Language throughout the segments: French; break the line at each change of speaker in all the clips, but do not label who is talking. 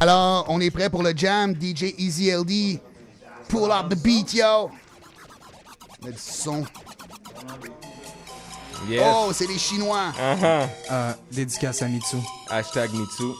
Alors, on est prêt pour le jam. DJ Easy LD. Pull up the beat, yo. Mets du son.
Yes.
Oh, c'est les Chinois.
Dédicace à Mitsu.
Hashtag MeToo.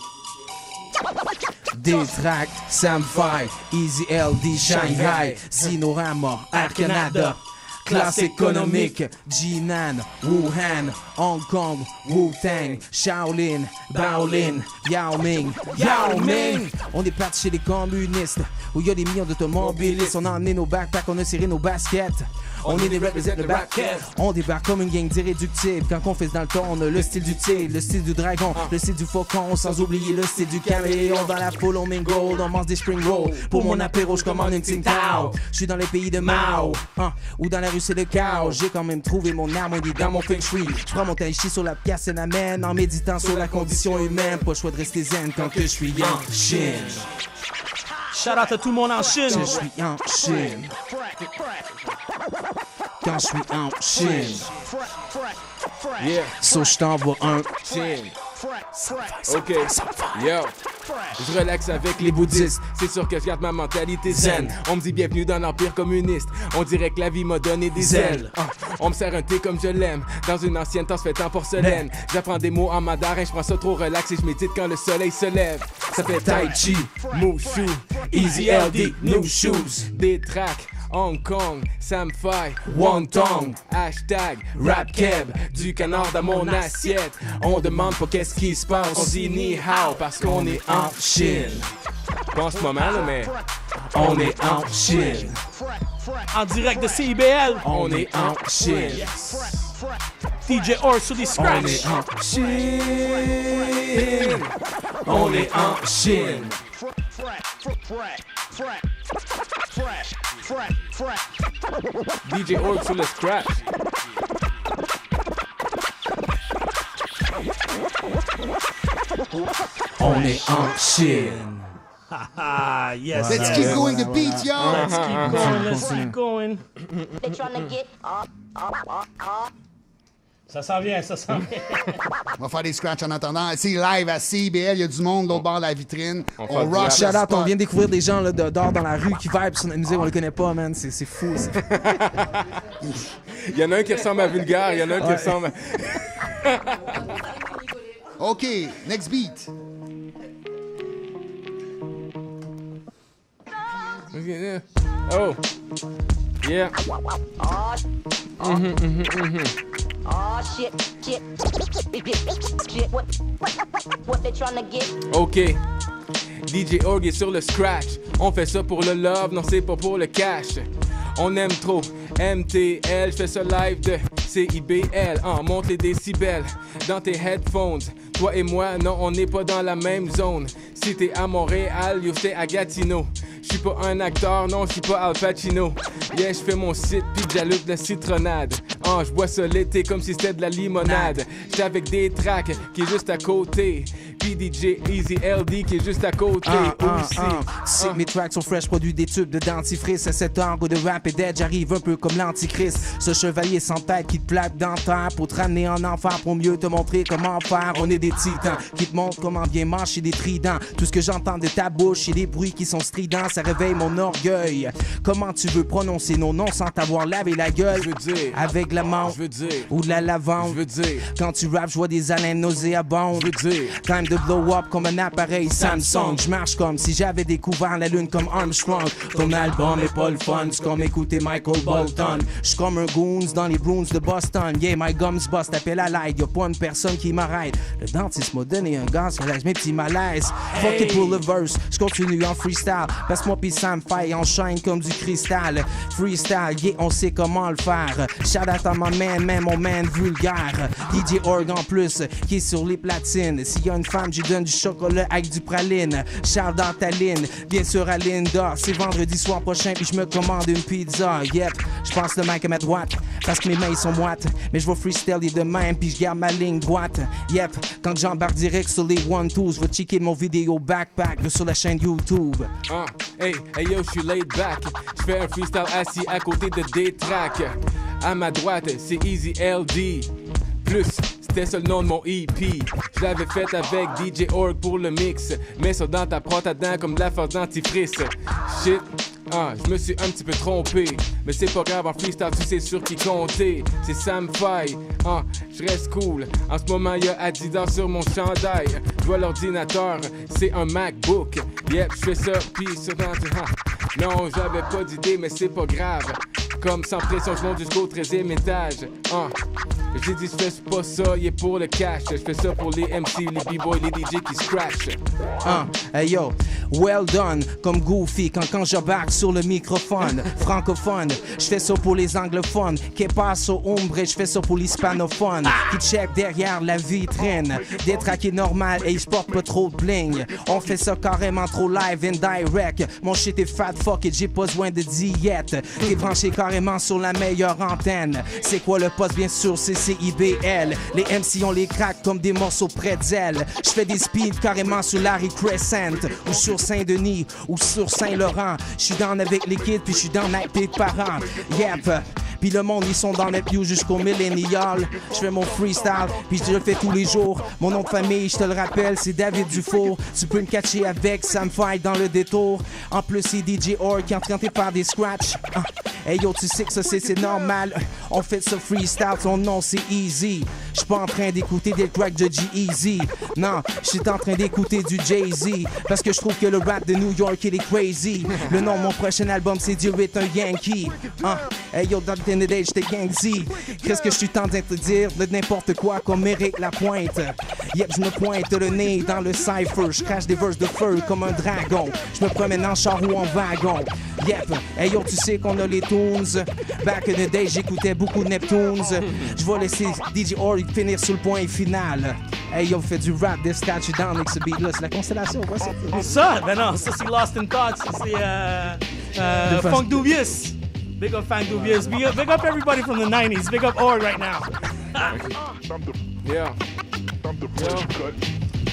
Détrac, Samfai, Easy LD, Shanghai, Zinorama, Air Canada. Classe économique, Jinan, Wuhan, Hong Kong, Wu-Tang, Shaolin, Baolin, Yao Ming, Yao Ming. On est parti chez les communistes, où il y a des millions d'automobilistes. On a emmené nos backpacks, on a serré nos baskets. On est des représentants de backhead. On débarque comme une gang d'irréductibles. Quand on fait dans le ton, on a le style du tigre, le style du dragon, le style du faucon, sans oublier le style du caméléon. Dans la foule, on mingle, on mange des spring rolls. Pour mon apéro, je commande une Tsingtao. Je suis dans les pays de Mao, ou dans la rue, c'est le chaos. J'ai quand même trouvé mon harmonie dans mon feng shui. Je prends mon tai chi sur la pièce et l'amène en méditant sur la condition humaine. Pas le choix de rester zen quand que je suis en Chine.
Shout out à tout le monde en Chine.
Je suis en Chine. Quand je suis en Chine.
Yeah.
So je t'envoie un
Chine. Ok, yo. Je relaxe avec les bouddhistes. C'est sûr que je garde ma mentalité zen. On me dit bienvenue dans l'empire communiste. On dirait que la vie m'a donné des ailes. On me sert un thé comme je l'aime. Dans une ancienne tasse faite en porcelaine. J'apprends des mots en mandarin. Je prends ça trop relax et je médite quand le soleil se lève. Ça fait Tai Chi, Mushu, Easy LD, New Shoes. Des tracks. Hong Kong, Samfai, Wonton, hashtag RapKeb, du canard dans mon assiette. On demande pas qu'est-ce qui se passe, on dit ni hao parce qu'on est en Chine. Pas en ce moment là, mais on est en Chine.
En direct de CIBL.
On est en Chine.
DJ Or sur les
On
scratch.
est en Chine. On est en Chine. DJ Org sur le scratch.
On est en Chine.
Ah, yes.
Let's
yes.
keep going the beat, yo.
Let's keep going, let's keep going.
They tryna get
Ça s'en vient, ça s'en vient.
On va faire des scratchs en attendant. C'est live à CBL, il y a du monde l'autre bord de la vitrine.
On
On
fait
rock
du
le
Shout out, on
spot.
vient découvrir des gens là, dehors dans la rue qui vibe sur notre musique, on les connaît pas, man. C'est fou.
Il y en a un qui ressemble à Vulgaire, il y en a un qui ressemble à...
OK, next beat.
Oh. Yeah.
oh shit, shit, shit. What they tryna get?
OK. DJ Org est sur le scratch. On fait ça pour le love, non c'est pas pour le cash. On aime trop MTL, je fais ça live de CIBL. Monte les décibels dans tes headphones. Toi et moi, non, on n'est pas dans la même zone. Si t'es à Montréal, yo, t'es à Gatineau. J'suis pas un acteur, non, j'suis pas Al Pacino. Yeah, j'fais mon site, pis j'allume de la citronnade. J'bois ça l'été comme si c'était de la limonade. J'étais avec des tracks qui est juste à côté. Puis DJ Easy LD qui est juste à côté aussi.
Si mes tracks sont fresh, produits des tubes de dentifrice. À cet angle de rap et dead, j'arrive un peu comme l'antichrist. Ce chevalier sans tête qui te plaque dans terre pour te ramener en enfer, pour mieux te montrer comment faire. On est des titans qui te montrent comment bien marcher des tridents. Tout ce que j'entends de ta bouche et des bruits qui sont stridents, ça réveille mon orgueil. Comment tu veux prononcer nos noms sans t'avoir lavé la gueule?
Je veux dire,
avec la menthe
je veux dire,
ou de la lavande.
je veux dire,
Quand tu rappes, je vois des haleines nauséabondes.
je veux dire.
Time de blow up comme un appareil Samsung. Je marche comme si j'avais découvert la lune comme Armstrong. Ton album est pas le fun, c'est comme écouter Michael Bolton. J'suis comme un goons dans les Bruins de Boston. Yeah, my gums bust, t'appelles à l'aide, y'a pas une personne qui m'arrête. Le dentiste m'a donné un gaz, relâche mes petits malaises. Fuck it pour le verse, j'continue en freestyle. Passe-moi pis ça me fait, enchaîne comme du cristal. Freestyle, yeah, on sait comment le faire. Shout out à my man, mon man vulgaire. DJ Org en plus, qui est sur les platines. S'il y a une femme, je lui donne du chocolat avec du praline. Charles dans ta ligne, bien sûr à Linda. C'est vendredi soir prochain, puis je me commande une pizza. Yep, je pense le mic à ma droite, parce que mes mains sont moites. Mais je vais freestyler de même, puis je garde ma ligne droite. Yep, quand j'embarque direct sur les one-twos, je vais checker mon vidéo backpack sur la chaîne YouTube.
Hey yo, j'suis laid back. J'fais un freestyle assis à côté de des tracks. À ma droite, c'est Easy LD. Plus c'était ça le nom de mon EP. Je l'avais fait avec DJ Org pour le mix. Mets ça dans ta prod à dents comme de la force dentifrice. Shit. Je me suis un petit peu trompé, mais c'est pas grave, en freestyle tu sais sur qui compter. C'est Sam Fay, je reste cool. En ce moment y'a Adidas sur mon chandail. Je vois l'ordinateur, c'est un MacBook. Yep, je fais ça, pis sur non, j'avais pas d'idée, mais c'est pas grave. Comme sans pression, je monte jusqu'au 13e étage. J'ai dit, je fais pas ça, il est pour le cash. Je fais ça pour les MC, les B-boys, les DJ qui scratch.
Hey yo, well done, comme Goofy quand j'embarque sur le microphone. Francophone, je fais ça pour les anglophones. Que paso ombre, je fais ça pour l'hispanophones. Qui check derrière la vitrine. Des tracks normal et je porte pas trop de bling. On fait ça carrément trop live and direct. Mon shit est fat fuck et j'ai pas besoin de diète. T'es branché carrément sur la meilleure antenne. C'est quoi le poste? Bien sûr, c'est CIBL. Les MC on les craque comme des morceaux pretzel. Je fais des speeds carrément sur Larry Crescent ou sur Saint-Denis ou sur Saint-Laurent. Je suis down avec les kids puis je suis down avec tes parents. Yep. Puis le monde, ils sont dans les pews jusqu'au millénial. Je fais mon freestyle, puis je le fais tous les jours. Mon nom de famille, je te le rappelle, c'est David Dufour. Tu peux me catcher avec Sam Fay dans le détour. En plus, c'est DJ Org qui est en train de faire des scratchs. Hey yo, tu sais que ça c'est normal. On fait ce freestyle, son nom c'est Easy. Je suis pas en train d'écouter des tracks de G-Eazy. Non, je suis en train d'écouter du Jay-Z. Parce que je trouve que le rap de New York il est crazy. Le nom de mon prochain album c'est Dieu est un Yankee. Hey yo, dans le day, j'étais Gang Z. Qu'est-ce que je suis en train de te dire? De n'importe quoi comme Eric Lapointe. Yep, je me pointe le nez dans le cypher. Je crache des verses de feu comme un dragon. Je me promène en char ou en wagon. Yep, hey yo, tu sais qu'on a les tunes. Back in the day, j'écoutais beaucoup de Neptunes. Je vais laisser DJ Org finir sur le point final. Hey yo, fait du rap, des scratch down avec ce beat là. C'est la constellation, quoi, c'est
ça? Ben non, ça c'est Lost in Thoughts. C'est Funk Dubious. Big up Funk Dubious. Big up everybody from the 90s. Big up Org right now.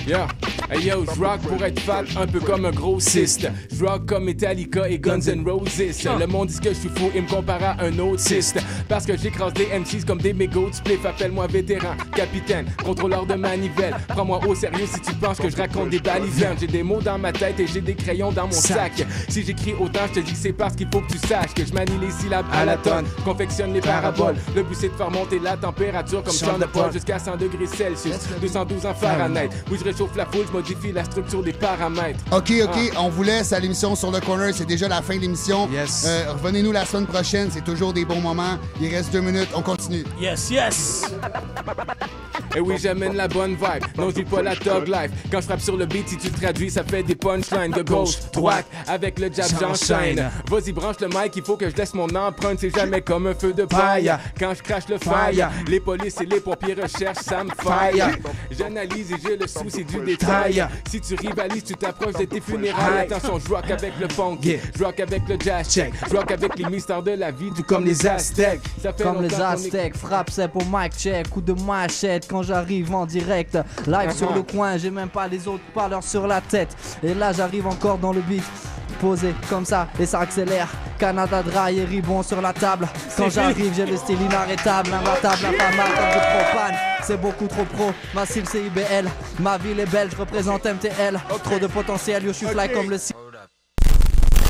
Yeah. Hey yo, j'rock pour être fat, un peu comme un grossiste. J'rock comme Metallica et Guns N' Roses. Le monde dit que je suis fou et me compare à un autiste. Parce que j'écrase des MCs comme des mégots de spliff. Appelle-moi vétéran, capitaine, contrôleur de manivelle. Prends-moi au sérieux si tu penses que je raconte des balivernes. J'ai des mots dans ma tête et j'ai des crayons dans mon sac. Si j'écris autant, je te dis que c'est parce qu'il faut que tu saches que je manie les syllabes à la tonne, confectionne les paraboles. Le but c'est de faire monter la température comme Sean Paul jusqu'à 100 degrés Celsius, 212 en Fahrenheit. Oui, je réchauffe la foule, je modifie la structure des paramètres.
OK, on vous laisse à l'émission sur le corner. C'est déjà la fin de l'émission.
Yes.
Revenez-nous la semaine prochaine. C'est toujours des bons moments. Il reste 2 minutes. On continue.
Yes, yes.
Et oui, j'amène la bonne vibe. Non, je vis pas la thug life. Quand je frappe sur le beat, si tu le traduis, ça fait des punchlines de gauche, droite. Avec le jab, j'enchaîne. Vas-y, branche le mic, il faut que je laisse mon empreinte. C'est jamais comme un feu de paille. Quand je crache le fire, les polices et les pompiers recherchent, ça me faille. J'analyse et j'ai le souci du détail. Si tu rivalises, tu t'approches de tes funérailles. Attention, je rock avec le funk, je rock avec le jazz check, je rock avec les mystères de la vie, tout comme les Aztèques.
Comme les Aztèques, frappe c'est pour mic check, coup de machette quand j'arrive en direct. Live sur le coin, j'ai même pas les autres parleurs sur la tête. Et là j'arrive encore dans le beat, posé comme ça et ça accélère. Canada Dry et ribon sur la table. Quand j'arrive, j'ai le style inarrêtable, imbattable, infamable comme du propane. C'est beaucoup trop pro, ma cible c'est IBL. Ma ville est belle, je représente MTL. Trop de potentiel, yo je suis fly comme le